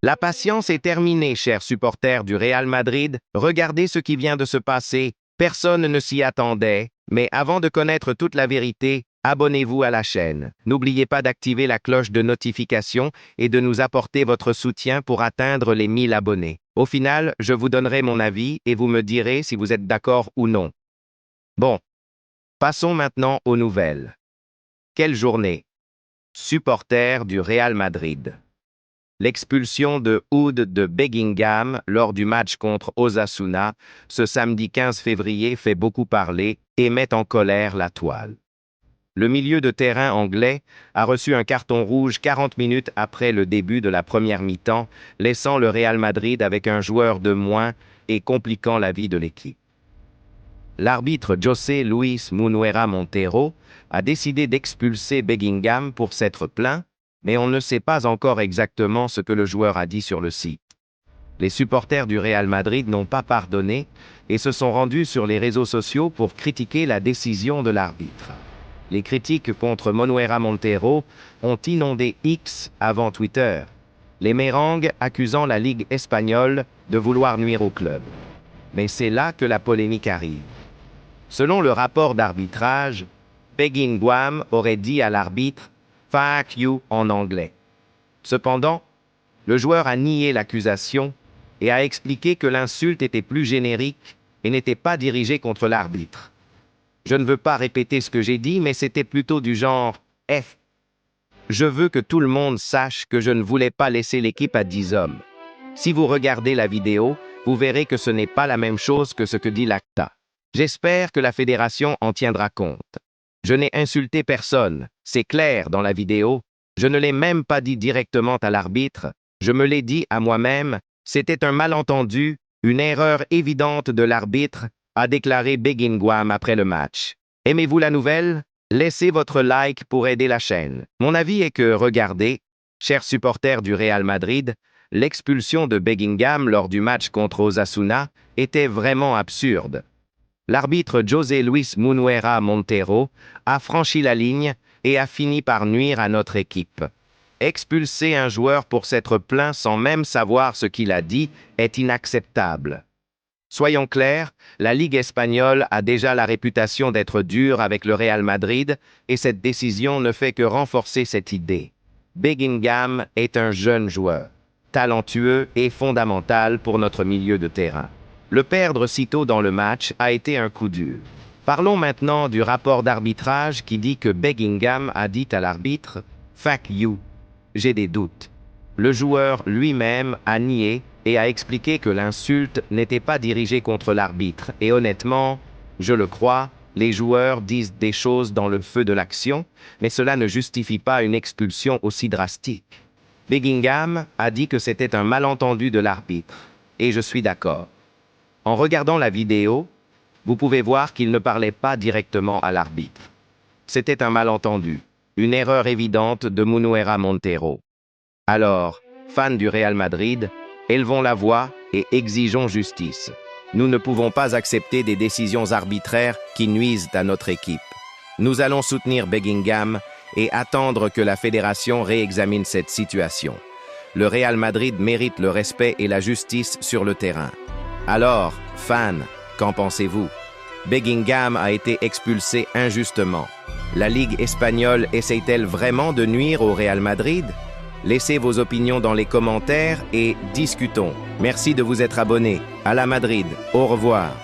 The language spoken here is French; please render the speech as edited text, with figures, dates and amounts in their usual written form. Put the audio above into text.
La patience est terminée, chers supporters du Real Madrid. Regardez ce qui vient de se passer. Personne ne s'y attendait. Mais avant de connaître toute la vérité, abonnez-vous à la chaîne. N'oubliez pas d'activer la cloche de notification et de nous apporter votre soutien pour atteindre les 1000 abonnés. Au final, je vous donnerai mon avis et vous me direz si vous êtes d'accord ou non. Bon, passons maintenant aux nouvelles. Quelle journée! Supporters du Real Madrid. L'expulsion de Jude de Bellingham lors du match contre Osasuna, ce samedi 15 février, fait beaucoup parler et met en colère la toile. Le milieu de terrain anglais a reçu un carton rouge 40 minutes après le début de la première mi-temps, laissant le Real Madrid avec un joueur de moins et compliquant la vie de l'équipe. L'arbitre José Luis Munuera Montero a décidé d'expulser Bellingham pour s'être plaint, mais on ne sait pas encore exactement ce que le joueur a dit sur le site. Les supporters du Real Madrid n'ont pas pardonné et se sont rendus sur les réseaux sociaux pour critiquer la décision de l'arbitre. Les critiques contre Munuera Montero ont inondé X avant Twitter, les mérengues accusant la Ligue espagnole de vouloir nuire au club. Mais c'est là que la polémique arrive. Selon le rapport d'arbitrage, Bellingham aurait dit à l'arbitre « fuck you » en anglais. Cependant, le joueur a nié l'accusation et a expliqué que l'insulte était plus générique et n'était pas dirigée contre l'arbitre. Je ne veux pas répéter ce que j'ai dit, mais c'était plutôt du genre « F. Je veux que tout le monde sache que je ne voulais pas laisser l'équipe à 10 hommes. Si vous regardez la vidéo, vous verrez que ce n'est pas la même chose que ce que dit l'ACTA. J'espère que la fédération en tiendra compte. Je n'ai insulté personne, c'est clair dans la vidéo. Je ne l'ai même pas dit directement à l'arbitre, je me l'ai dit à moi-même. C'était un malentendu, une erreur évidente de l'arbitre, a déclaré Bellingham après le match. Aimez-vous la nouvelle? Laissez votre like pour aider la chaîne. Mon avis est que, regardez, chers supporters du Real Madrid, l'expulsion de Bellingham lors du match contre Osasuna était vraiment absurde. L'arbitre José Luis Munuera Montero a franchi la ligne et a fini par nuire à notre équipe. Expulser un joueur pour s'être plaint sans même savoir ce qu'il a dit est inacceptable. Soyons clairs, la Ligue espagnole a déjà la réputation d'être dure avec le Real Madrid et cette décision ne fait que renforcer cette idée. Bellingham est un jeune joueur, talentueux et fondamental pour notre milieu de terrain. Le perdre si tôt dans le match a été un coup dur. Parlons maintenant du rapport d'arbitrage qui dit que Bellingham a dit à l'arbitre « fuck you ». J'ai des doutes. Le joueur lui-même a nié et a expliqué que l'insulte n'était pas dirigée contre l'arbitre. Et honnêtement, je le crois, les joueurs disent des choses dans le feu de l'action, mais cela ne justifie pas une expulsion aussi drastique. Bellingham a dit que c'était un malentendu de l'arbitre, et je suis d'accord. En regardant la vidéo, vous pouvez voir qu'il ne parlait pas directement à l'arbitre. C'était un malentendu, une erreur évidente de Munuera Montero. Alors, fans du Real Madrid, élevons la voix et exigeons justice. Nous ne pouvons pas accepter des décisions arbitraires qui nuisent à notre équipe. Nous allons soutenir Bellingham et attendre que la fédération réexamine cette situation. Le Real Madrid mérite le respect et la justice sur le terrain. Alors, fans, qu'en pensez-vous? Bellingham a été expulsé injustement. La Ligue espagnole essaye-t-elle vraiment de nuire au Real Madrid? Laissez vos opinions dans les commentaires et discutons. Merci de vous être abonné. À la Madrid. Au revoir.